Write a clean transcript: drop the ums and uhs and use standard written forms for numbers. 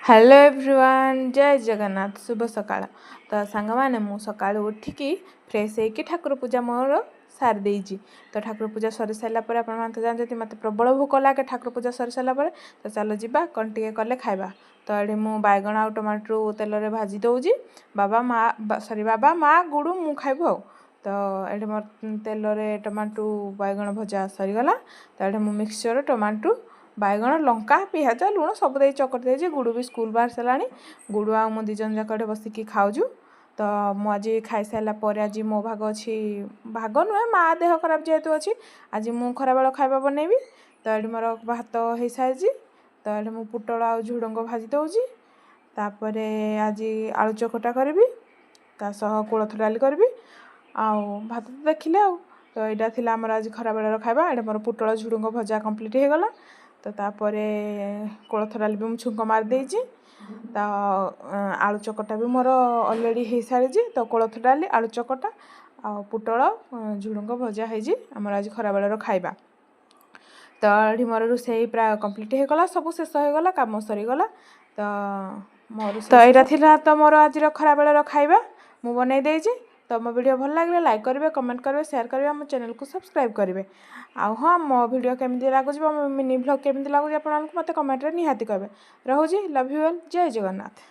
Hello everyone जय जगन्नाथ शुभ सकाळ। तो सांग मैंने मु सका उठिकी फ्रेश होकर ठाकुर पूजा मोर सारी देजी। तो ठाकुर पूजा सरी सारापर आप जानते मत प्रबल भोक लगे ठाकुर पूजा सरी सारापर। तो चलो जीवा कौन टे कले खाइबा। तो ये मु बैगण आ टमाटर तेल रे भाजी दौजी। बाबा माँ सॉरी बाबा माँ गुड़ू मु खाइबू आ। तो ये मोर तेल रे टमाटो बैगण भजा सरीगला। तो ये मु मिक्सचर टमाटो बैगण लंका पिज लुण सब दे चकट देजी। गुड़ू भी स्कूल बाहर सारा गुड़ू आ मो दिजन जाक बसिकी खाऊँ। तो मुझे खाई सारापर आज मो भाग अच्छी भाग नुहे माँ देह खराब जेहेतु अच्छी आज मु खरा बेल खाଇବା बनैबी। तो ये मोर भात हो सारी। तो ये मु पुटल आ झुडंग भाजी दौजी। तापर आज आलू चकटा करी सह कोलथ डाली करी भात तो देखिले आ। तो यहाँ थी आमर आज खरा बेलर खाଇବା। ये मोर पुटल झुडंग भजा कम्प्लीट हो गला। तो तापर कोलथ डाली भी मुझे छुंक मार देजी। तो आलू चकटा भी मोर अलरेडी हो सारी। तो कोलथ डाली आलू चकटा आ पुटल झुडंग भजा है आमर आज खरा बेलर खाଇବା। तो ये मोर रोषे प्राय कम्प्लीट हो गला सब शेष हो गला काम सरीगला। तो मोर तो यहाँ थी तो मोर आज खरा बेलर खाଇବା मु बनई देजी। तो मो वीडियो भल लगे लाइक करेंगे कमेंट करेंगे शेयर करेंगे मो चैनल को सब्सक्राइब करेंगे। आ हाँ मो वीडियो केमती लगुच मो मिनी व्लॉग केमती लगुच आप मत कमेंट निहाती कहे। रोजी लव यू ऑल जय जगन्नाथ।